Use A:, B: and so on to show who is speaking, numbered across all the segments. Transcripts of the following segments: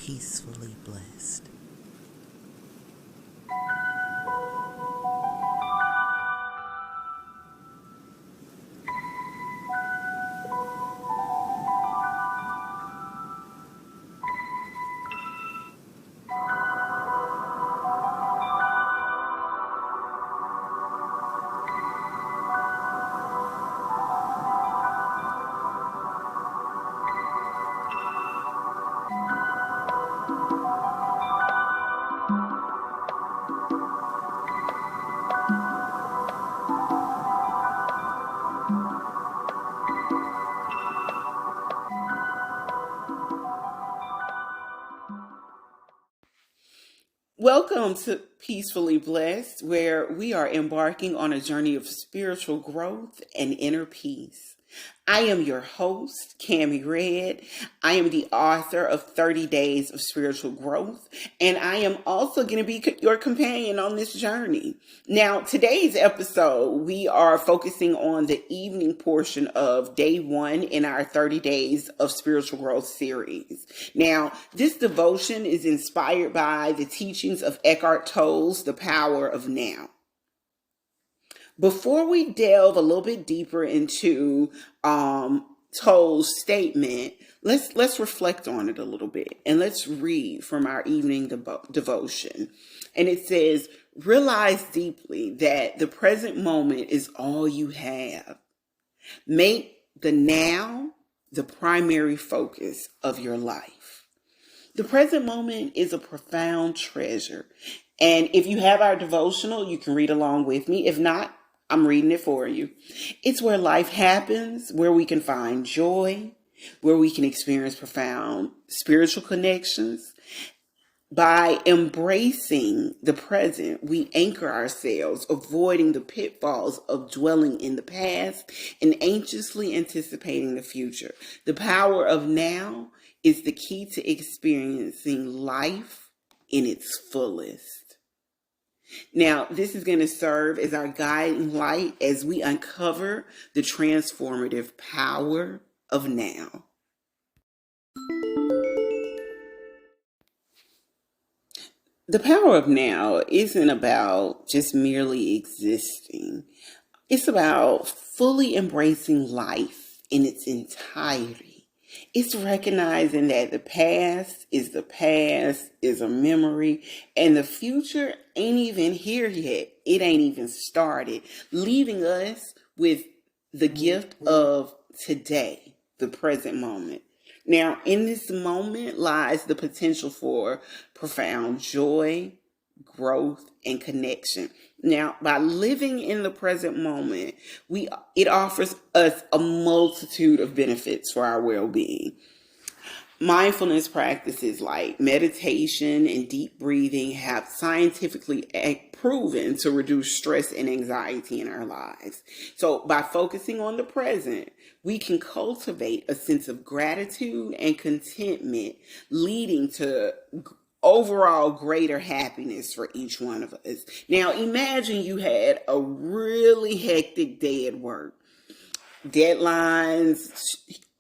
A: peacefully blessed.
B: Welcome to Peacefully Blessed, where we are embarking on a journey of spiritual growth and inner peace. I am your host, Cammie Red. I am the author of 30 Days of Spiritual Growth, and I am also going to be your companion on this journey. Now, today's episode, we are focusing on the evening portion of day 1 in our 30 Days of Spiritual Growth series. Now, this devotion is inspired by the teachings of Eckhart Tolle's The Power of Now. Before we delve a little bit deeper into Tolle's statement, let's reflect on it a little bit, and let's read from our evening devotion. And it says, realize deeply that the present moment is all you have. Make the now the primary focus of your life. The present moment is a profound treasure. And if you have our devotional, you can read along with me. If not, I'm reading it for you. It's where life happens, where we can find joy, where we can experience profound spiritual connections. By embracing the present, we anchor ourselves, avoiding the pitfalls of dwelling in the past and anxiously anticipating the future. The power of now is the key to experiencing life in its fullest. Now, this is going to serve as our guiding light as we uncover the transformative power of now. The power of now isn't about just merely existing. It's about fully embracing life in its entirety. It's recognizing that the past is a memory, and the future ain't even here yet. It ain't even started, leaving us with the gift of today, the present moment. Now, in this moment lies the potential for profound joy, growth, and connection. Now, by living in the present moment, it offers us a multitude of benefits for our well-being. Mindfulness practices like meditation and deep breathing have scientifically proven to reduce stress and anxiety in our lives. So by focusing on the present, we can cultivate a sense of gratitude and contentment, leading to overall greater happiness for each one of us. Now, imagine you had a really hectic day at work. Deadlines,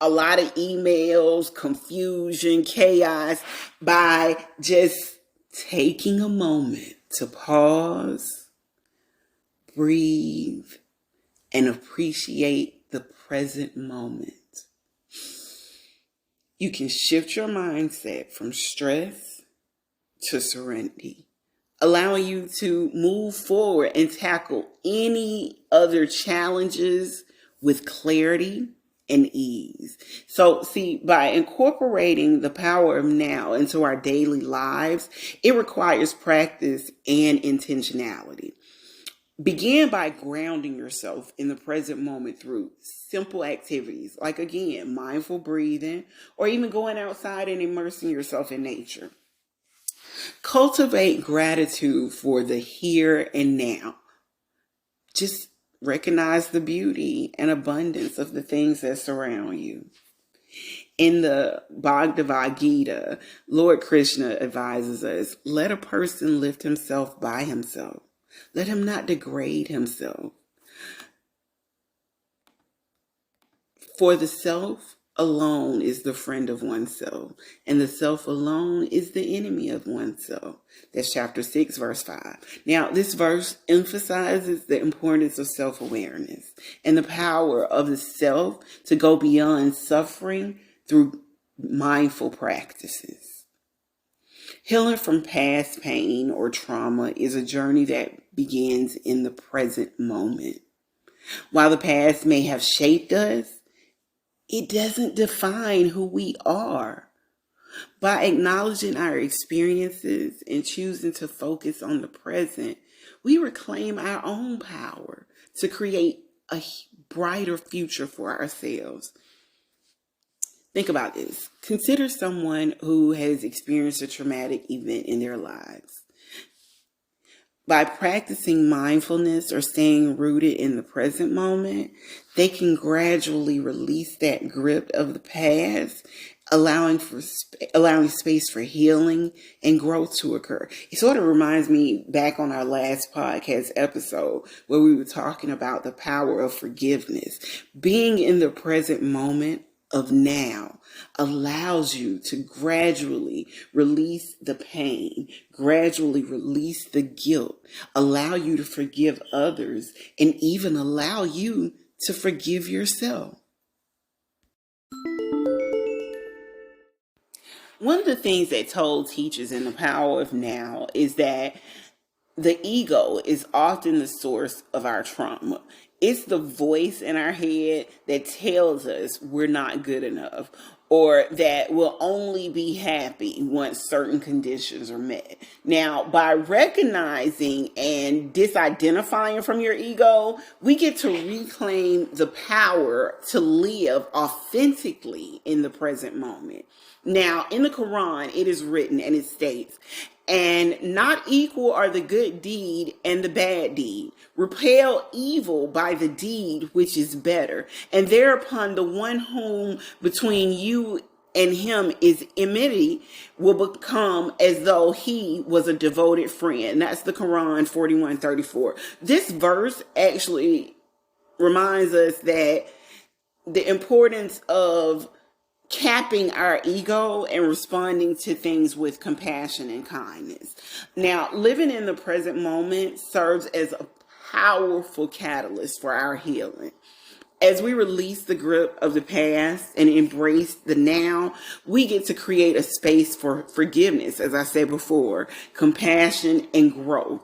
B: a lot of emails, confusion, chaos. By just taking a moment to pause, breathe, and appreciate the present moment, you can shift your mindset from stress to serenity, allowing you to move forward and tackle any other challenges with clarity and ease. So see, by incorporating the power of now into our daily lives, it requires practice and intentionality. Begin by grounding yourself in the present moment through simple activities like, again, mindful breathing, or even going outside and immersing yourself in nature. Cultivate gratitude for the here and now. Just recognize the beauty and abundance of the things that surround you. In the Bhagavad Gita, Lord Krishna advises us, let a person lift himself by himself. Let him not degrade himself. For the self alone is the friend of oneself, and the self alone is the enemy of oneself. That's chapter 6, verse 5. Now, this verse emphasizes the importance of self-awareness and the power of the self to go beyond suffering through mindful practices. Healing from past pain or trauma is a journey that begins in the present moment. While the past may have shaped us, it doesn't define who we are. By acknowledging our experiences and choosing to focus on the present, we reclaim our own power to create a brighter future for ourselves. Think about this. Consider someone who has experienced a traumatic event in their lives. By practicing mindfulness or staying rooted in the present moment, they can gradually release that grip of the past, allowing space for healing and growth to occur. It sort of reminds me back on our last podcast episode where we were talking about the power of forgiveness. Being in the present moment of now allows you to gradually release the pain, gradually release the guilt, allow you to forgive others, and even allow you to forgive yourself. One of the things that Tolle teaches in The Power of Now is that the ego is often the source of our trauma. It's the voice in our head that tells us we're not good enough or that we'll only be happy once certain conditions are met. Now, by recognizing and disidentifying from your ego, we get to reclaim the power to live authentically in the present moment. Now, in the Quran, it is written and it states, "And not equal are the good deed and the bad deed. Repel evil by the deed which is better. And thereupon the one whom between you and him is enmity will become as though he was a devoted friend." That's the Quran 41:34. This verse actually reminds us that the importance of capping our ego and responding to things with compassion and kindness. Now, living in the present moment serves as a powerful catalyst for our healing. As we release the grip of the past and embrace the now, we get to create a space for forgiveness, as I said before, compassion and growth.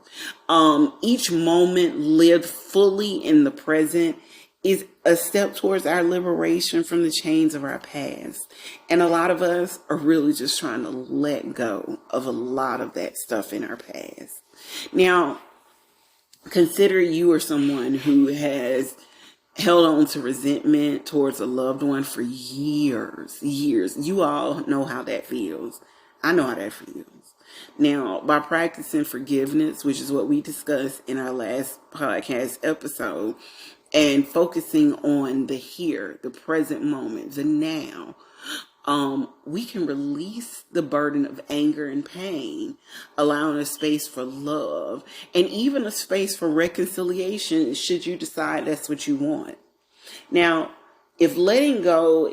B: Each moment lived fully in the present is a step towards our liberation from the chains of our past. And a lot of us are really just trying to let go of a lot of that stuff in our past. Now, consider you are someone who has held on to resentment towards a loved one for years. You all know how that feels. I know how that feels. Now, by practicing forgiveness, which is what we discussed in our last podcast episode, and focusing on the here, the present moment, the now, we can release the burden of anger and pain, allowing a space for love and even a space for reconciliation should you decide that's what you want. Now, if letting go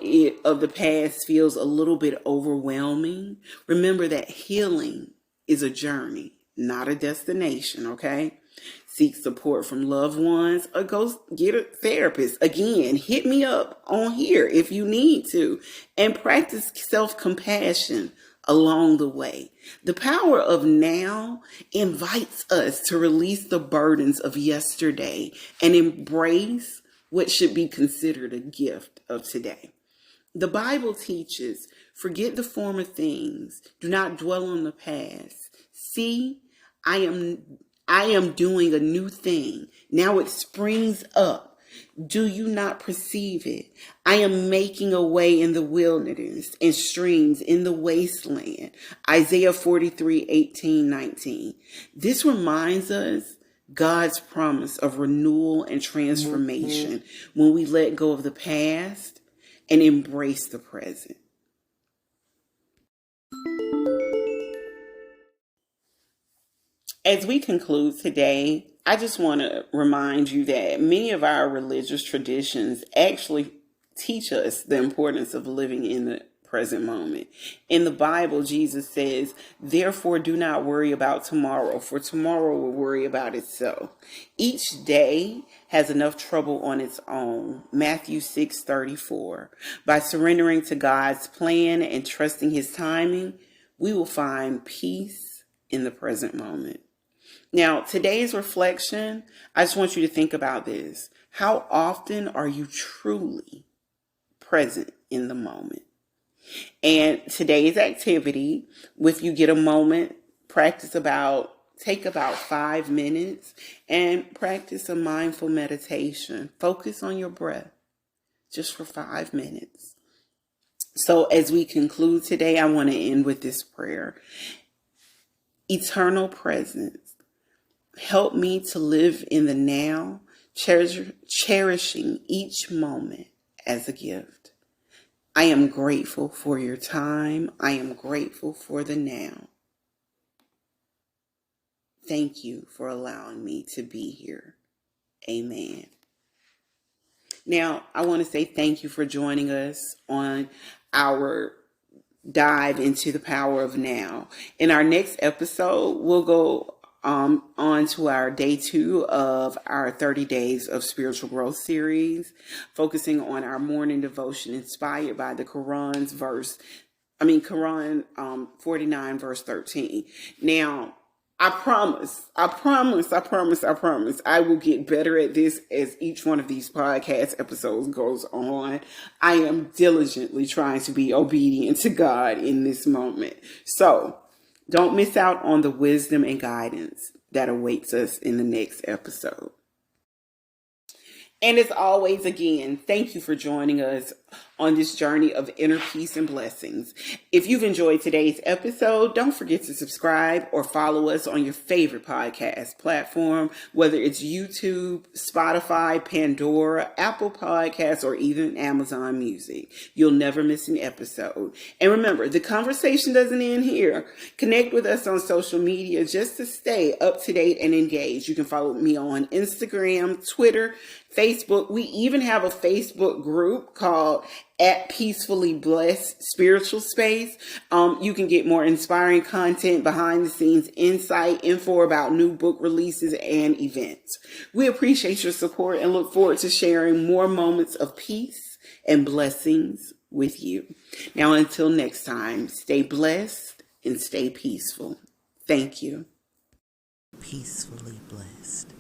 B: of the past feels a little bit overwhelming, remember that healing is a journey, not a destination, okay? Seek support from loved ones or go get a therapist. Again, hit me up on here if you need to, and practice self-compassion along the way. The power of now invites us to release the burdens of yesterday and embrace what should be considered a gift of today. The Bible teaches, forget the former things. Do not dwell on the past. See, I am doing a new thing. Now it springs up. Do you not perceive it? I am making a way in the wilderness and streams in the wasteland. Isaiah 43:18-19. This reminds us God's promise of renewal and transformation when we let go of the past and embrace the present. As we conclude today, I just want to remind you that many of our religious traditions actually teach us the importance of living in the present moment. In the Bible, Jesus says, therefore do not worry about tomorrow, for tomorrow will worry about itself. Each day has enough trouble on its own. Matthew 6:34. By surrendering to God's plan and trusting his timing, we will find peace in the present moment. Now, today's reflection, I just want you to think about this. How often are you truly present in the moment? And today's activity, if you get a moment, take about 5 minutes and practice a mindful meditation. Focus on your breath just for 5 minutes. So as we conclude today, I want to end with this prayer. Eternal presence, help me to live in the now, cherishing each moment as a gift. I am grateful for your time. I am grateful for the now. Thank you for allowing me to be here. Amen. Now, I want to say thank you for joining us on our dive into the power of now. In our next episode, we'll go on to our day 2 of our 30 days of spiritual growth series, focusing on our morning devotion inspired by the Quran 49 verse 13. Now, I promise, I will get better at this as each one of these podcast episodes goes on. I am diligently trying to be obedient to God in this moment. So don't miss out on the wisdom and guidance that awaits us in the next episode. And as always, again, thank you for joining us on this journey of inner peace and blessings. If you've enjoyed today's episode, don't forget to subscribe or follow us on your favorite podcast platform, whether it's YouTube, Spotify, Pandora, Apple Podcasts, or even Amazon Music. You'll never miss an episode. And remember, the conversation doesn't end here. Connect with us on social media just to stay up to date and engaged. You can follow me on Instagram, Twitter, Facebook. We even have a Facebook group called at Peacefully Blessed Spiritual Space. You can get more inspiring content, behind the scenes insight, info about new book releases and events. We appreciate your support and look forward to sharing more moments of peace and blessings with you. Now, until next time, stay blessed and stay peaceful. Thank you.
A: Peacefully blessed.